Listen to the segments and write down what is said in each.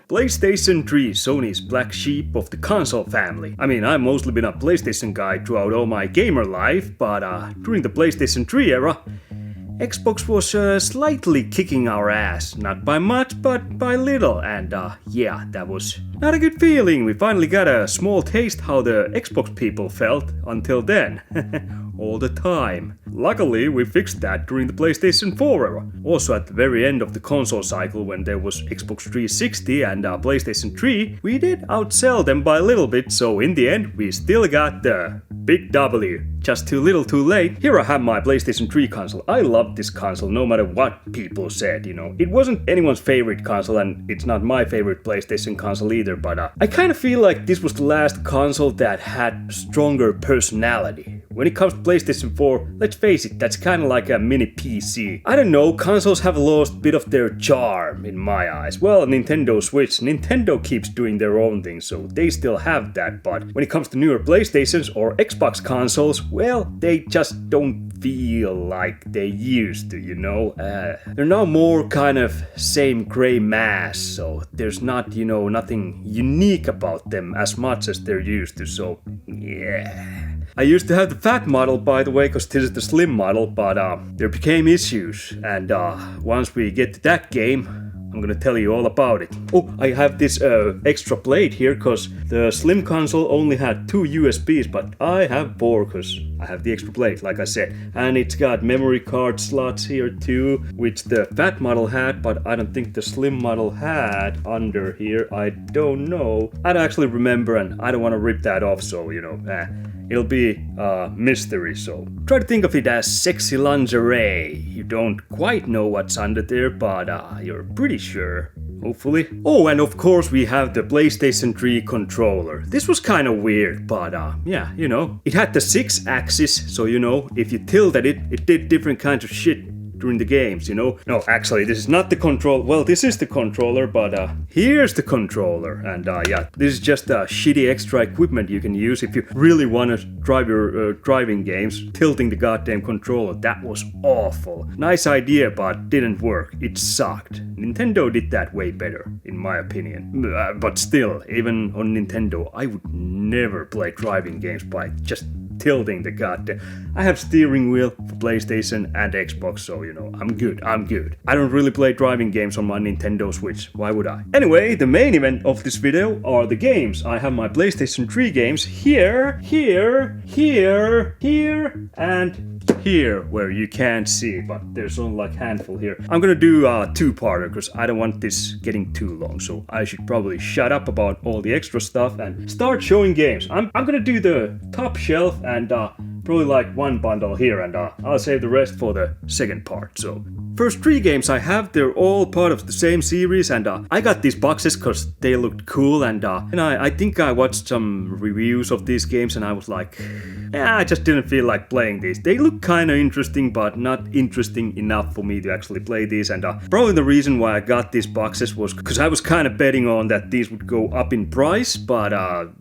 PlayStation 3, Sony's black sheep of the console family. I mean, I've mostly been a PlayStation guy throughout all my gamer life, but during the PlayStation 3 era, Xbox was slightly kicking our ass. Not by much, but by little. And yeah, that was not a good feeling. We finally got a small taste how the Xbox people felt until then. All the time. Luckily, we fixed that during the PlayStation 4 era. Also at the very end of the console cycle when there was Xbox 360 and PlayStation 3, we did outsell them by a little bit, so in the end, we still got the big W. Just too little too late. Here I have my PlayStation 3 console. I loved this console no matter what people said, you know. It wasn't anyone's favorite console and it's not my favorite PlayStation console either, but I kind of feel like this was the last console that had stronger personality. When it comes to PlayStation 4, let's face it, that's kind of like a mini PC. I don't know, consoles have lost a bit of their charm in my eyes. Well, Nintendo Switch, Nintendo keeps doing their own thing, so they still have that, but when it comes to newer PlayStations or Xbox consoles, well, they just don't feel like they used to, you know? They're now more kind of same gray mass, so there's not, you know, nothing unique about them as much as they're used to, so yeah. I used to have the fat model, by the way, because this is the slim model, but there became issues, and once we get to that game, I'm gonna tell you all about it. Oh, I have this extra plate here, because the slim console only had 2 USBs, but I have 4, because I have the extra plate, like I said. And it's got memory card slots here too, which the fat model had, but I don't think the slim model had under here. I don't know. I don't actually remember, and I don't want to rip that off, so, you know, it'll be a mystery, so try to think of it as sexy lingerie. You don't quite know what's under there, but you're pretty sure. Hopefully. Oh, and of course we have the PlayStation 3 controller. This was kind of weird, but yeah, you know. It had the 6-axis, so you know, if you tilted it, it did different kinds of shit during the games, you know? No, actually, this is not the control. Well, this is the controller, but here's the controller. And yeah, this is just shitty extra equipment you can use if you really want to drive your driving games, tilting the goddamn controller. That was awful. Nice idea, but didn't work. It sucked. Nintendo did that way better, in my opinion. But still, even on Nintendo, I would never play driving games by just tilting the goddamn. I have steering wheel for PlayStation and Xbox, so you know, I'm good. I don't really play driving games on my Nintendo Switch. Why would I? Anyway, the main event of this video are the games. I have my PlayStation 3 games here, and here, where you can't see, but there's only like a handful here. I'm gonna do a two-parter because I don't want this getting too long, so I should probably shut up about all the extra stuff and start showing games. I'm gonna do the top shelf and probably like one bundle here, and I'll save the rest for the second part. So first 3 games I have, they're all part of the same series, and I got these boxes because they looked cool, and I think I watched some reviews of these games and I was like, yeah, I just didn't feel like playing these. They look kind of interesting, but not interesting enough for me to actually play these, and probably the reason why I got these boxes was because I was kind of betting on that these would go up in price, but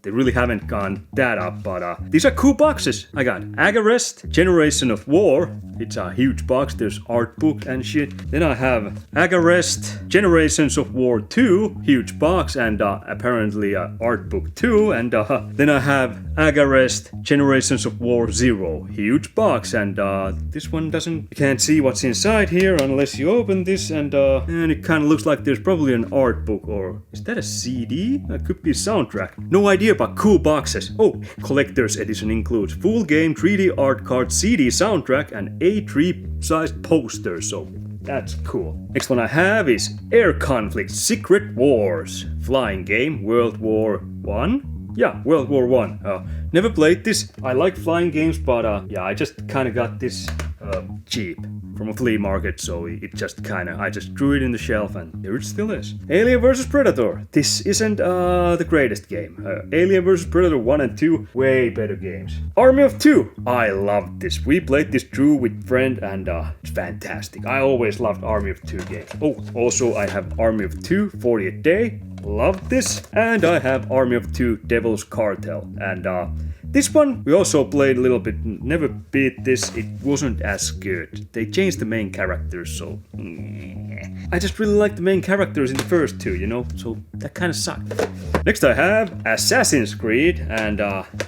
they really haven't gone that up, but these are cool boxes. I got Agarest, Generation of War. It's a huge box, there's art book and shit. Then I have Agarest, Generations of War 2, huge box, and apparently art book too. And then I have Agarest, Generations of War 0, huge box, and this one you can't see what's inside here unless you open this, and it kind of looks like there's probably an art book, or is that a CD? That could be a soundtrack. No idea, but cool boxes. Oh, collector's edition includes full game 3D art card, CD soundtrack, and A3 sized poster, so that's cool. Next one I have is Air Conflict Secret Wars. Flying game, World War I? Yeah, World War I. Never played this. I like flying games, but yeah, I just kind of got this cheap from a flea market, so it just I just threw it in the shelf, and there it still is. Alien vs Predator. This isn't the greatest game. Alien vs Predator 1 and 2, way better games. Army of Two. I loved this. We played this through with friend, and it's fantastic. I always loved Army of Two games. Oh, also I have Army of Two 40th Day. Loved this. And I have Army of Two Devil's Cartel. And This one we also played a little bit, never beat this, it wasn't as good. They changed the main characters, so... I just really like the main characters in the first two, you know, so that kind of sucked. Next I have Assassin's Creed and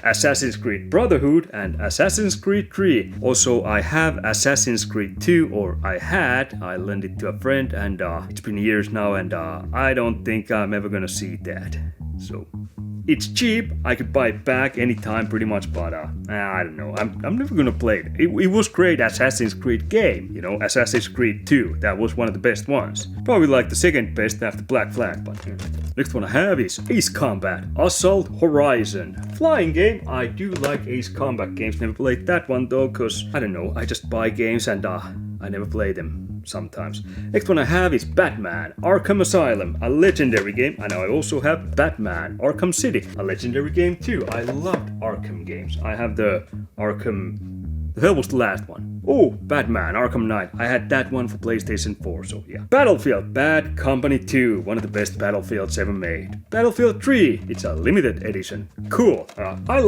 Assassin's Creed Brotherhood and Assassin's Creed 3. Also I have Assassin's Creed 2, or I lent it to a friend, and it's been years now, and I don't think I'm ever gonna see that. So... It's cheap, I could buy it back anytime pretty much, but I don't know, I'm never gonna play it. It was great Assassin's Creed game, you know, Assassin's Creed 2, that was one of the best ones. Probably like the second best after Black Flag, but next one I have is Ace Combat Assault Horizon. Flying game, I do like Ace Combat games, never played that one though, cause I don't know, I just buy games and I never play them. Sometimes. Next one I have is Batman Arkham Asylum, a legendary game, and I also have Batman Arkham City, a legendary game too. I loved Arkham games. I have the Arkham... The hell was the last one? Oh, Batman Arkham Knight. I had that one for PlayStation 4, so yeah. Battlefield Bad Company 2, one of the best Battlefields ever made. Battlefield 3, it's a limited edition. Cool. I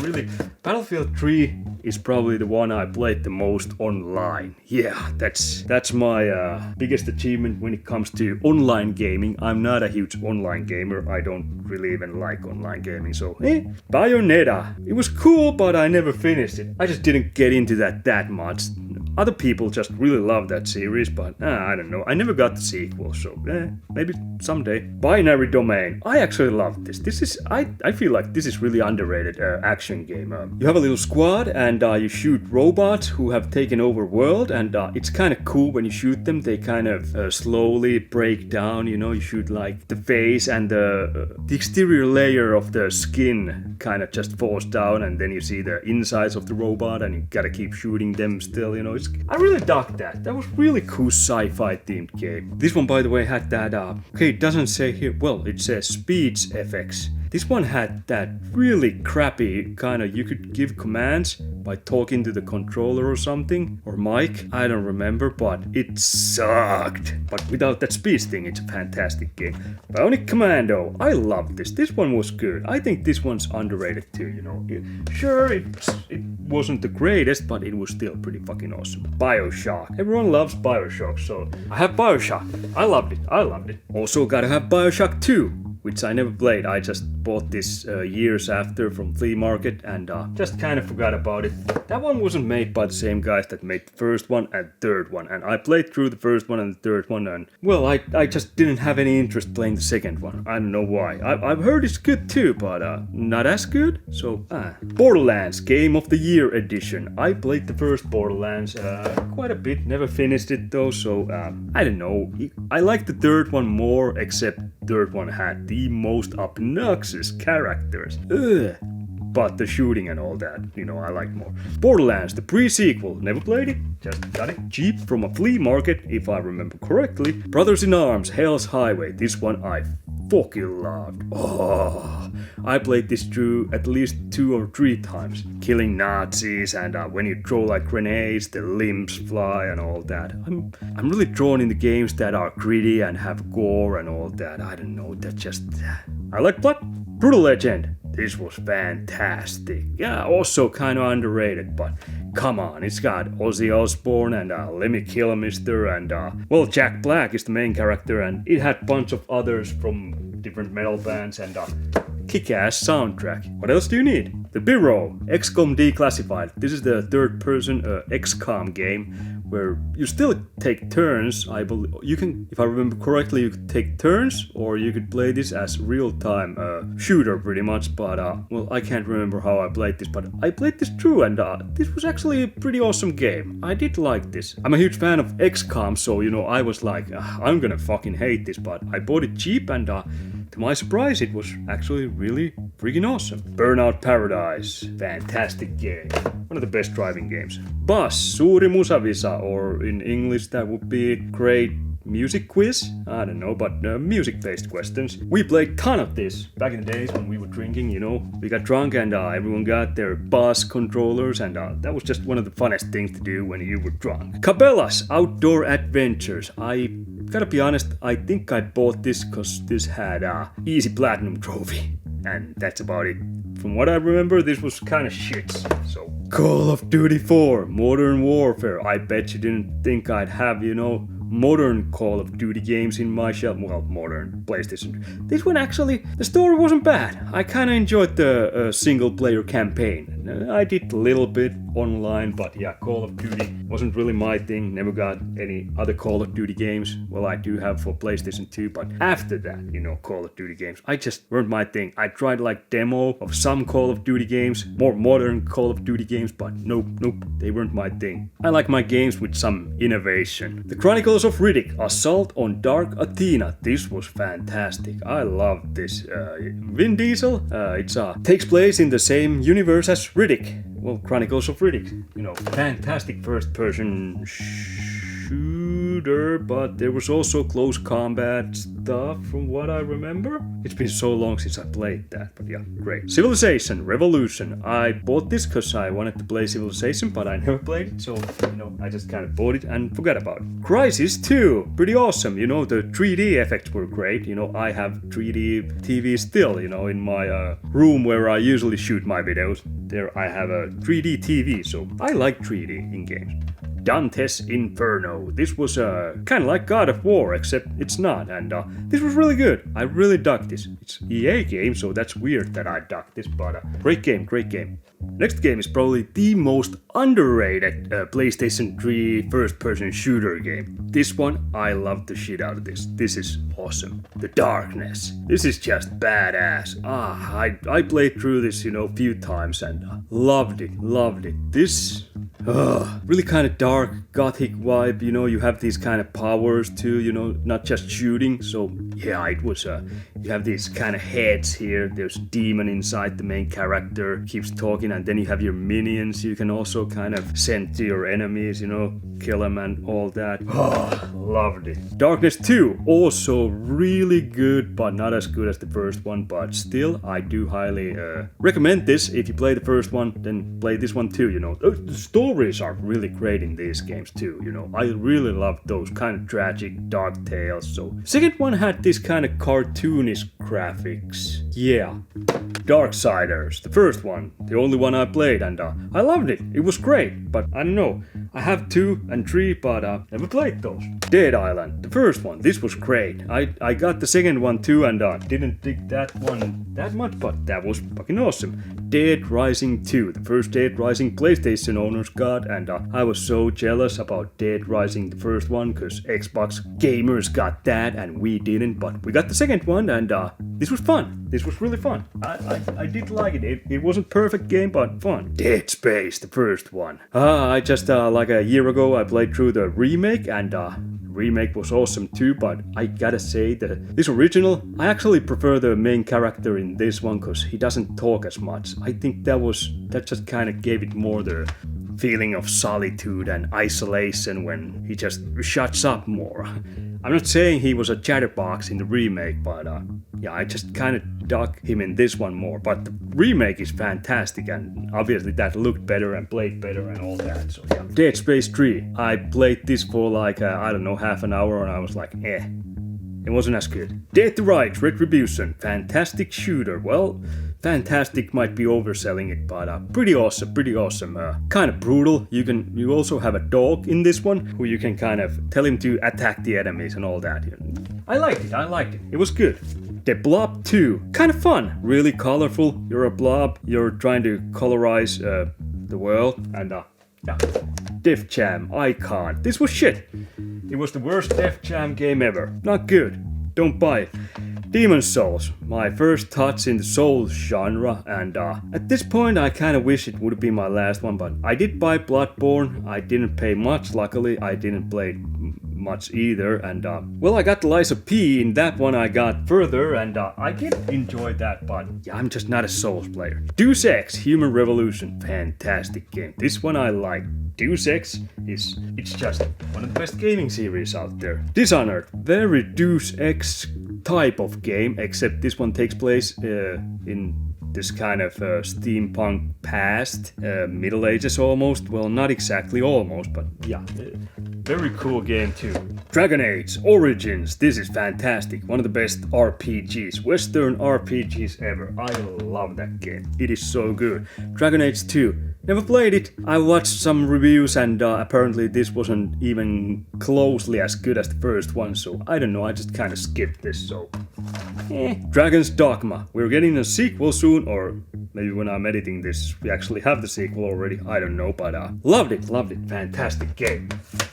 really... Battlefield 3 is probably the one I played the most online. Yeah, that's my biggest achievement when it comes to online gaming. I'm not a huge online gamer. I don't really even like online gaming, so Bayonetta. It was cool, but I never finished it. I just didn't get into that much. Other people just really love that series, but I don't know. I never got the sequel, so maybe someday. Binary Domain. I actually love this. This is I feel like this is really underrated action game. You have a little squad and you shoot robots who have taken over world, and it's kind of cool when you shoot them. They kind of slowly break down. You know, you shoot like the face and the exterior layer of the skin kind of just falls down, and then you see the insides of the robot, and you gotta keep shooting them still. You know, I really dug that. That was really cool sci-fi themed game. This one, by the way, had that, okay, it doesn't say here, well, it says speech effects. This one had that really crappy kind of, you could give commands by talking to the controller or something, or mic, I don't remember, but it sucked. But without that speech thing, it's a fantastic game. Bionic Commando, I love this. This one was good. I think this one's underrated too, you know. Sure, it wasn't the greatest, but it was still pretty fucking awesome. Bioshock. Everyone loves Bioshock, so I have Bioshock. I loved it. Also gotta have Bioshock 2. Which I never played. I just bought this years after from flea market and just kind of forgot about it. That one wasn't made by the same guys that made the first one and third one, and I played through the first one and the third one, and well, I just didn't have any interest playing the second one. I don't know why. I've heard it's good too, but not as good. So Borderlands Game of the Year edition. I played the first Borderlands quite a bit. Never finished it though, so I don't know. I like the third one more, except third one had the most obnoxious characters. Ugh. But the shooting and all that, you know, I like more. Borderlands, the pre-sequel, never played it, just got it cheap from a flea market, if I remember correctly. Brothers in Arms, Hell's Highway, this one I fucking loved. Oh, I played this through at least 2 or 3 times. Killing Nazis, and when you throw like grenades, the limbs fly and all that. I'm really drawn in the games that are gritty and have gore and all that. I don't know, that just... I like blood. Brutal Legend. This was fantastic. Yeah, also kind of underrated, but come on, it's got Ozzy Osbourne and Lemmy Kilmister and, well, Jack Black is the main character, and it had a bunch of others from different metal bands and kick-ass soundtrack. What else do you need? The Bureau, XCOM Declassified. This is the third-person XCOM game where you still take turns. I believe you can, if I remember correctly, you could take turns, or you could play this as real-time shooter, pretty much. But well, I can't remember how I played this, but I played this through, and this was actually a pretty awesome game. I did like this. I'm a huge fan of XCOM, so you know, I was like, I'm gonna fucking hate this, but I bought it cheap, and to my surprise, it was actually really freaking awesome. Burnout Paradise, fantastic game. One of the best driving games. Bus, Suuri Musavisa, or in English that would be Great Music Quiz? I don't know, but music-based questions. We played ton of this back in the days when we were drinking, you know. We got drunk and everyone got their Bus controllers, and that was just one of the funnest things to do when you were drunk. Cabela's Outdoor Adventures. I gotta be honest, I think I bought this because this had Easy Platinum Trophy. and that's about it. From what I remember, this was kind of shit. So Call of Duty 4, Modern Warfare. I bet you didn't think I'd have, modern Call of Duty games in my shelf. Well, modern PlayStation. This one actually, the story wasn't bad. I kind of enjoyed the single player campaign. I did a little bit online, but yeah, Call of Duty wasn't really my thing. Never got any other Call of Duty games. Well, I do have for PlayStation 2, but after that, Call of Duty games, I just weren't my thing. I tried like demo of some Call of Duty games, more modern Call of Duty games, but nope, they weren't my thing. I like my games with some innovation. The Chronicles of Riddick, Assault on Dark Athena. This was fantastic. I loved this. Vin Diesel, it takes place in the same universe as Riddick. Well, Chronicles of Riddick. Fantastic first-person shooter, but there was also close combat stuff from what I remember. It's been so long since I played that, but yeah, great. Civilization Revolution. I bought this because I wanted to play Civilization, but I never played it, so, I just kind of bought it and forgot about it. Crisis 2. Pretty awesome, the 3D effects were great. I have 3D TV still, in my room where I usually shoot my videos. There I have a 3D TV, so I like 3D in games. Dante's Inferno. This was kind of like God of War, except it's not, and this was really good. I really dug this. It's EA game, so that's weird that I dug this, but great game. Next game is probably the most underrated PlayStation 3 first-person shooter game. This one, I love the shit out of this. This is awesome. The Darkness. This is just badass. I played through this, a few times and loved it. This really kind of dark, gothic vibe, you have these kind of powers too, not just shooting, so yeah, it was, you have these kind of heads here, there's a demon inside the main character, keeps talking, and then you have your minions you can also kind of send to your enemies, kill them and all that. Loved it. Darkness 2, also really good, but not as good as the first one, but still, I do highly recommend this. If you play the first one, then play this one too, The stories are really great in these games too, I really love those kind of tragic, dark tales. So, second one had this kind of cartoonish graphics. Yeah. Darksiders, the first one, the only one I played, and I loved it. It was great, but I don't know. I have 2 and 3, but never played those. Dead Island, the first one, this was great. I got the second one too, and didn't dig that one that much, but that was fucking awesome. Dead Rising 2, the first Dead Rising PlayStation owners got, and I was so jealous about Dead Rising, the first one, because Xbox gamers got that and we didn't, but we got the second one, and this was fun. This was really fun. I did like it. It wasn't perfect game, but fun. Dead Space, the first one. I just, like a year ago, I played through the remake, and remake was awesome too, but I gotta say that this original, I actually prefer the main character in this one because he doesn't talk as much. I think that just kind of gave it more the feeling of solitude and isolation when he just shuts up more. I'm not saying he was a chatterbox in the remake, but yeah, I just kind of dug him in this one more. But the remake is fantastic, and obviously that looked better and played better and all that. So yeah. Dead Space 3. I played this for like, I don't know, half an hour, and I was like, It wasn't as good. Dead to Rights Retribution. Fantastic shooter. Well, fantastic might be overselling it, but pretty awesome. Kind of brutal. You also have a dog in this one who you can kind of tell him to attack the enemies and all that. I liked it. It was good. The Blob 2. Kind of fun. Really colorful. You're a blob. You're trying to colorize the world. And yeah. Def Jam Icon. This was shit. It was the worst Def Jam game ever. Not good. Don't buy it. Demon's Souls, my first touch in the Souls genre, and at this point I kinda wish it would be my last one, but I did buy Bloodborne. I didn't pay much, luckily. I didn't play much either, and well, I got the Lies of P. In that one I got further, and I did enjoy that, but yeah, I'm just not a Souls player. Deus Ex Human Revolution, fantastic game. This one I like. Deus Ex it's just one of the best gaming series out there. Dishonored, very Deus Ex type of game, except this one takes place in this kind of steampunk past, Middle Ages almost. Well, not exactly almost, but yeah. Very cool game too. Dragon Age Origins. This is fantastic. One of the best RPGs, Western RPGs ever. I love that game. It is so good. Dragon Age 2. Never played it. I watched some reviews and apparently this wasn't even closely as good as the first one. So I don't know. I just kind of skipped this. So Dragon's Dogma. We're getting a sequel soon, or maybe when I'm editing this, we actually have the sequel already. I don't know, but loved it. Fantastic game.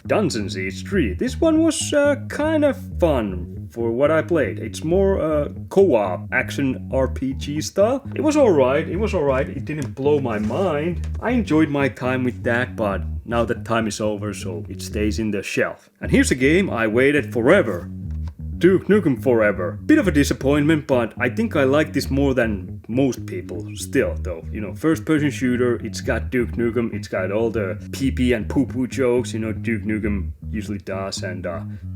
Dungeon Siege 3. This one was kind of fun for what I played. It's more co-op action RPG style. It was alright. It didn't blow my mind. I enjoyed my time with that, but now that time is over, so it stays in the shelf. And here's a game I waited forever. Duke Nukem Forever. Bit of a disappointment, but I think I like this more than most people still, though. You know, first person shooter, it's got Duke Nukem, it's got all the pee-pee and poo-poo jokes, you know, Duke Nukem usually does, and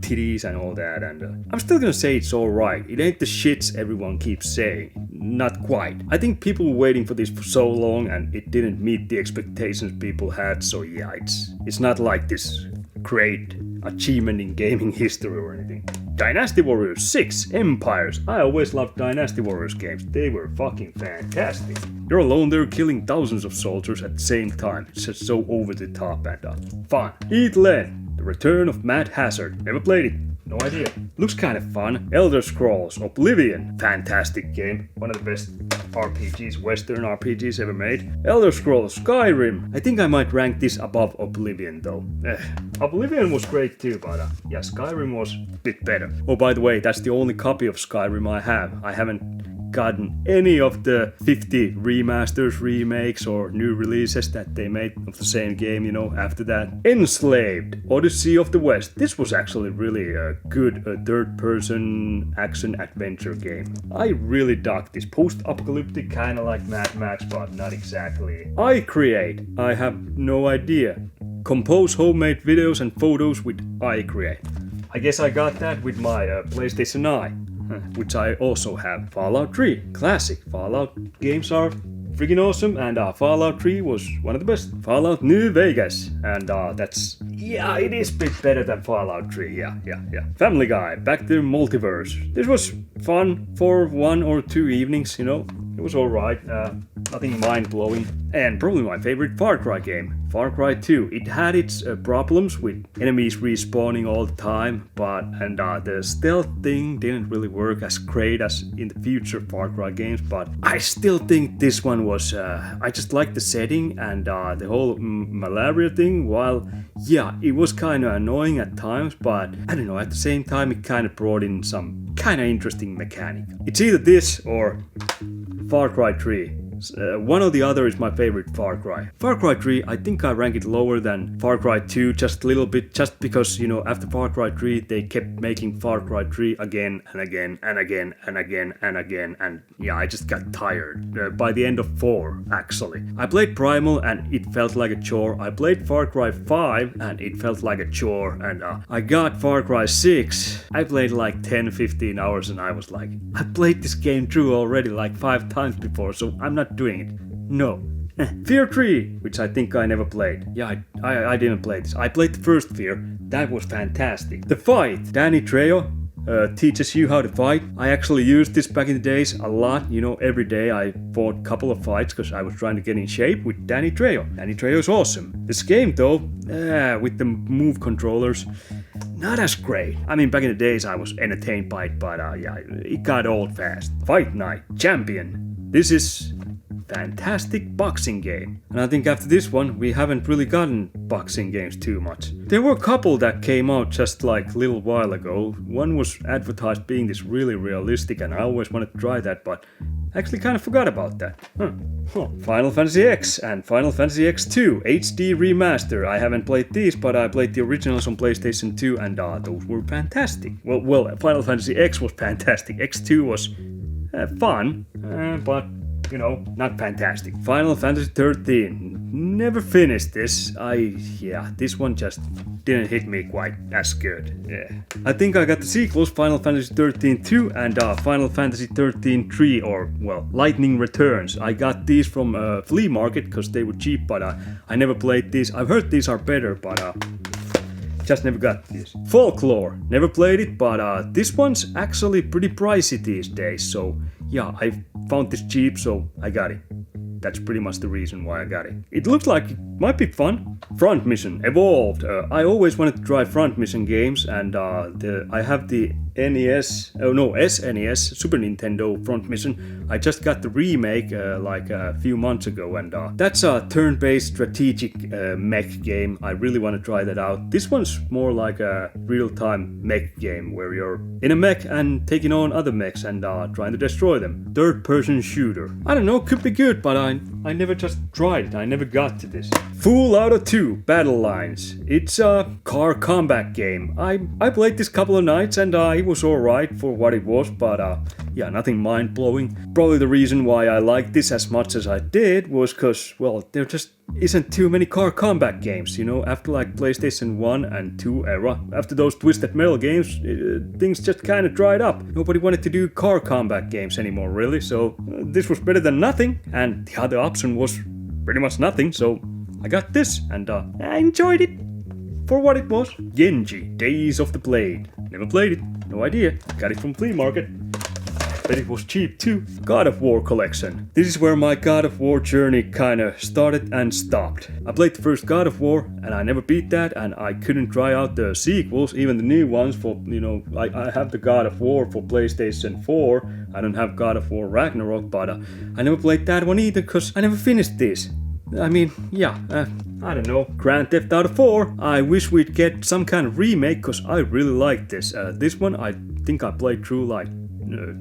titties and all that, and I'm still gonna say it's alright. It ain't the shits everyone keeps saying. Not quite. I think people were waiting for this for so long and it didn't meet the expectations people had, so yeah, it's not like this great achievement in gaming history or anything. Dynasty Warriors 6 Empires. I always loved Dynasty Warriors games. They were fucking fantastic. You're alone there killing thousands of soldiers at the same time. It's just so over the top and fun. Eat Len. The Return of Mad Hazard. Never played it. No idea. Looks kind of fun. Elder Scrolls Oblivion. Fantastic game. One of the best RPGs, Western RPGs ever made. Elder Scrolls Skyrim. I think I might rank this above Oblivion though. Oblivion was great too, but yeah, Skyrim was a bit better. Oh, by the way, that's the only copy of Skyrim I have. I haven't gotten any of the 50 remasters, remakes, or new releases that they made of the same game, you know, after that. Enslaved, Odyssey of the West. This was actually really a good third-person action-adventure game. I really dug this. Post-apocalyptic, kinda like Mad Max, but not exactly. I create. I have no idea. Compose homemade videos and photos with iCreate. I guess I got that with my PlayStation Eye. Which I also have. Fallout 3, classic. Fallout games are freaking awesome, and Fallout 3 was one of the best. Fallout New Vegas, and that's, yeah, it is a bit better than Fallout 3, yeah. Family Guy, Back to the Multiverse. This was fun for 1 or 2 evenings, you know. It was alright, nothing mind-blowing. And probably my favorite Far Cry game, Far Cry 2. It had its problems with enemies respawning all the time, and the stealth thing didn't really work as great as in the future Far Cry games, but I still think this one was, I just liked the setting and the whole malaria thing. While, yeah, it was kind of annoying at times, but I don't know, at the same time it kind of brought in some kind of interesting mechanic. It's either this or Far Cry 3. One or the other is my favorite Far Cry. Far Cry 3, I think I rank it lower than Far Cry 2 just a little bit, just because, you know, after Far Cry 3 they kept making Far Cry 3 again and again and again and again and again, and yeah, I just got tired. By the end of 4, actually. I played Primal and it felt like a chore. I played Far Cry 5 and it felt like a chore, and I got Far Cry 6. I played like 10-15 hours and I was like, I played this game through already like 5 times before, so I'm not doing it. No. Fear 3, which I think I never played. Yeah, I didn't play this. I played the first Fear. That was fantastic. The Fight. Danny Trejo teaches you how to fight. I actually used this back in the days a lot. You know, every day I fought a couple of fights because I was trying to get in shape with Danny Trejo. Danny Trejo is awesome. This game though, with the move controllers, not as great. I mean, back in the days I was entertained by it, but yeah, it got old fast. Fight Night Champion. This is fantastic boxing game. And I think after this one, we haven't really gotten boxing games too much. There were a couple that came out just like a little while ago. One was advertised being this really realistic, and I always wanted to try that, but I actually kind of forgot about that. Final Fantasy X and Final Fantasy X2 HD Remaster. I haven't played these, but I played the originals on PlayStation 2, and those were fantastic. Well, Final Fantasy X was fantastic. X2 was fun, but you know, not fantastic. Final Fantasy 13. Never finished this. This one just didn't hit me quite as good. Yeah. I think I got the sequels, Final Fantasy 13 2 and Final Fantasy 13 3, or, well, Lightning Returns. I got these from a flea market because they were cheap, but I never played these. I've heard these are better, but just never got this. Folklore, never played it, but this one's actually pretty pricey these days, so yeah, I found this cheap, so I got it. That's pretty much the reason why I got it. It looks like it might be fun. Front Mission, Evolved. I always wanted to try Front Mission games, and I have the SNES, Super Nintendo Front Mission. I just got the remake like a few months ago, and that's a turn-based strategic mech game. I really want to try that out. This one's more like a real-time mech game where you're in a mech and taking on other mechs and trying to destroy them. Third-person shooter. I don't know, could be good, but I never just tried it. I never got to this. Full Auto 2 Battle Lines. It's a car combat game. I played this couple of nights and it was alright for what it was, but yeah, nothing mind-blowing. Probably the reason why I liked this as much as I did was because, well, there just isn't too many car combat games, you know, after like PlayStation 1 and 2 era. After those Twisted Metal games, things just kind of dried up. Nobody wanted to do car combat games anymore, really, so this was better than nothing, and the other option was pretty much nothing, so I got this, and I enjoyed it for what it was. Genji, Days of the Blade. Never played it, no idea. Got it from flea market. Bet it was cheap too. God of War collection. This is where my God of War journey kinda started and stopped. I played the first God of War and I never beat that, and I couldn't try out the sequels, even the new ones for, you know, I have the God of War for PlayStation 4. I don't have God of War Ragnarok, but I never played that one either because I never finished this. I mean, yeah, I don't know. Grand Theft Auto 4. I wish we'd get some kind of remake because I really like this. This one I think I played through like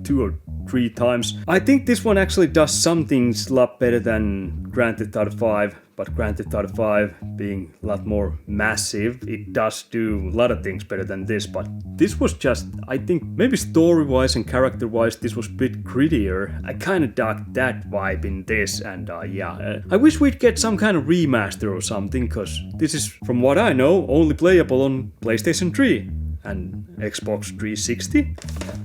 2 or 3 times. I think this one actually does some things a lot better than Grand Theft Auto 5, but Grand Theft Auto 5 being a lot more massive, it does do a lot of things better than this, but this was just, I think, maybe story-wise and character-wise, this was a bit grittier. I kinda dug that vibe in this, and yeah, I wish we'd get some kind of remaster or something, cause this is, from what I know, only playable on PlayStation 3. And Xbox 360.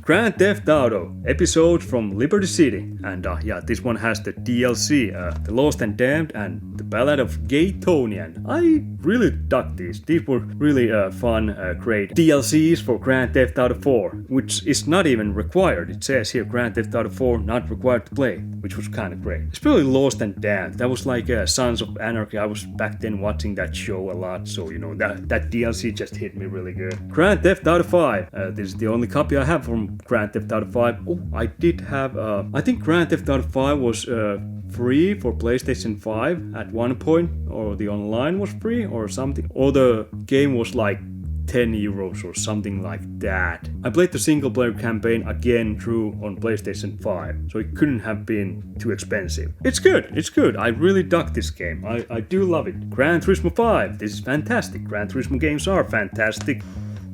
Grand Theft Auto, episodes from Liberty City, and yeah, this one has the DLC, The Lost and Damned and The Ballad of Gay Tony, and I really dug these. These were really fun, great DLCs for Grand Theft Auto 4, which is not even required. It says here Grand Theft Auto 4 not required to play, which was kind of great. Especially Lost and Damned, that was like Sons of Anarchy. I was back then watching that show a lot, so you know, that DLC just hit me really good. Grand Theft Auto 5. This is the only copy I have from Grand Theft Auto 5. Oh, I did have, I think Grand Theft Auto 5 was free for PlayStation 5 at one point, or the online was free or something, or the game was like 10 euros or something like that. I played the single player campaign again through on PlayStation 5, so it couldn't have been too expensive. It's good, I really dug this game, I do love it. Gran Turismo 5, this is fantastic. Gran Turismo games are fantastic.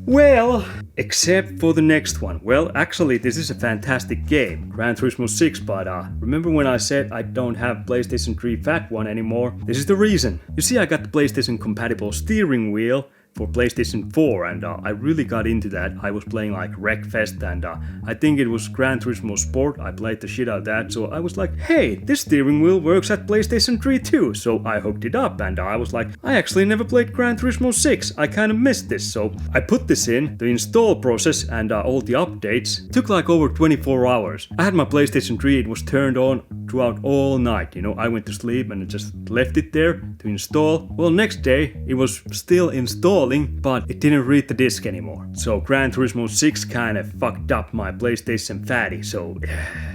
Well, except for the next one. Well, actually, this is a fantastic game, Gran Turismo 6, but remember when I said I don't have PlayStation 3 Fat One anymore? This is the reason. You see, I got the PlayStation compatible steering wheel for PlayStation 4, and I really got into that. I was playing like Wreckfest, and I think it was Gran Turismo Sport. I played the shit out of that, so I was like, hey, this steering wheel works at PlayStation 3 too, so I hooked it up, and I was like, I actually never played Gran Turismo 6, I kinda missed this, so I put this in. The install process and all the updates took like over 24 hours. I had my PlayStation 3, it was turned on throughout all night, you know, I went to sleep and just left it there to install. Well, next day, it was still installed, but it didn't read the disc anymore. So Gran Turismo 6 kinda fucked up my PlayStation Fatty, so...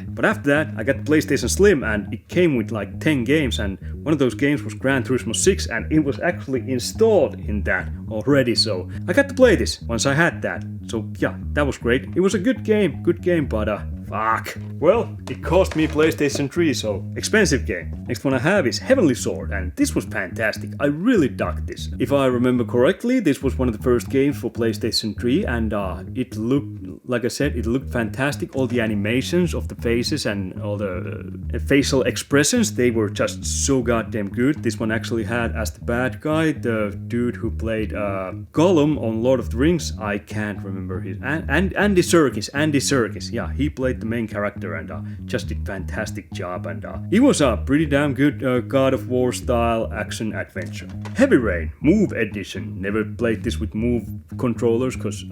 But after that, I got the PlayStation Slim and it came with like 10 games, and one of those games was Gran Turismo 6, and it was actually installed in that already, so I got to play this once I had that. So yeah, that was great. It was a good game, but fuck. Well, it cost me PlayStation 3, so expensive game. Next one I have is Heavenly Sword, and this was fantastic. I really dug this. If I remember correctly, this was one of the first games for PlayStation 3, and it looked, like I said, it looked fantastic. All the animations of the faces and all the facial expressions, they were just so goddamn good. This one actually had as the bad guy the dude who played Gollum on Lord of the Rings. I can't remember his... Andy Serkis, yeah, he played the main character and just did fantastic job. And it was a pretty damn good God of War style action adventure. Heavy Rain Move Edition. Never played this with Move controllers because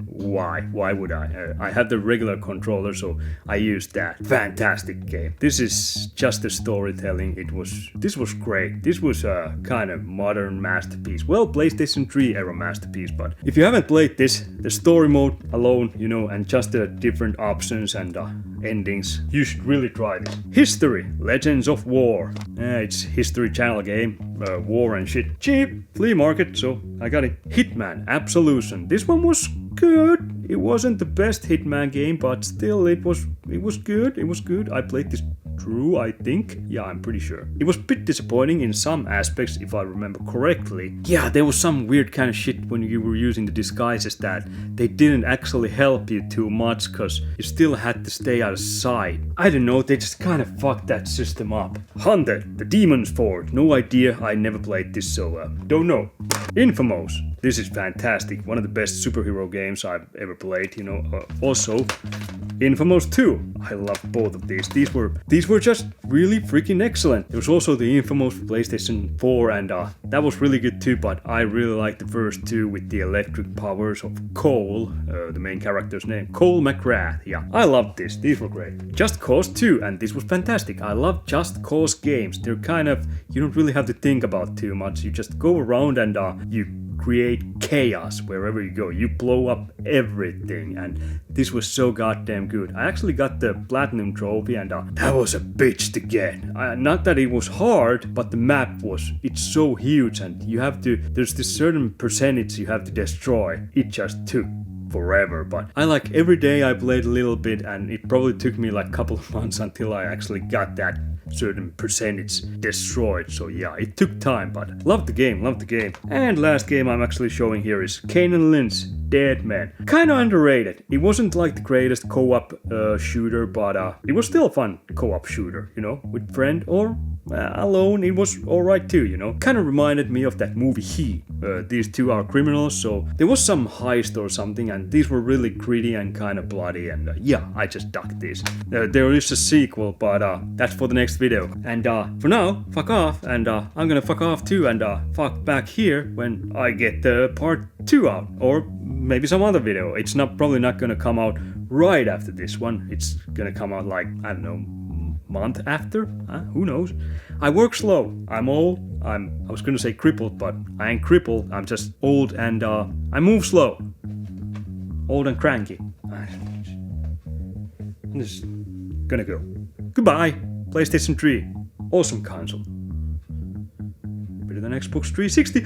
why would I? I have the regular controller, so I used that. Fantastic game. This is just the storytelling. This was great. This was a kind of modern masterpiece. Well, PlayStation 3 era masterpiece, but if you haven't played this, the story mode alone, you know, and just the different options and endings, you should really try this. History Legends of War. It's History Channel game. War and shit. Cheap. Flea market, so I got it. Hitman Absolution. This one was good. It wasn't the best Hitman game, but still it was good. It was good. I played this through, I think. Yeah, I'm pretty sure. It was a bit disappointing in some aspects, if I remember correctly. Yeah, there was some weird kind of shit when you were using the disguises that they didn't actually help you too much, cause you still had to stay out of sight. I don't know, they just kind of fucked that system up. Haunted, The Demon's Forge. No idea, I never played this, so don't know. Infamous. This is fantastic. One of the best superhero games I've ever played, you know. Also, Infamous 2. I love both of these. These were just really freaking excellent. There was also the Infamous PlayStation 4 and that was really good too, but I really liked the first two with the electric powers of Cole, the main character's name. Cole McGrath, yeah. I loved this. These were great. Just Cause 2, and this was fantastic. I love Just Cause games. They're kind of, you don't really have to think about too much. You just go around and you create chaos wherever you go. You blow up everything, and this was so goddamn good. I actually got the platinum trophy, and that was a bitch to get. Not that it was hard, but the map it's so huge, and there's this certain percentage you have to destroy. It just took forever, but every day I played a little bit, and it probably took me like a couple of months until I actually got that certain percentage destroyed. So yeah, it took time, but love the game. And last game I'm actually showing here is Kane and Lynch Dead Man. Kinda underrated. It wasn't like the greatest co-op shooter, but it was still a fun co-op shooter, you know, with friend or alone. It was alright too, you know. Kinda reminded me of that movie Heat. These two are criminals, so there was some heist or something, and these were really gritty and kind of bloody, and yeah, I just dug this. There is a sequel, but that's for the next video. And for now, fuck off, and I'm gonna fuck off too, and fuck back here when I get the part 2 out, or maybe some other video. It's probably not gonna come out right after this one. It's gonna come out like, I don't know, month after? Who knows? I work slow. I'm old. I was gonna say crippled, but I ain't crippled. I'm just old, and I move slow. Old and cranky. I'm just gonna go. Goodbye. PlayStation 3. Awesome console. Better than Xbox 360.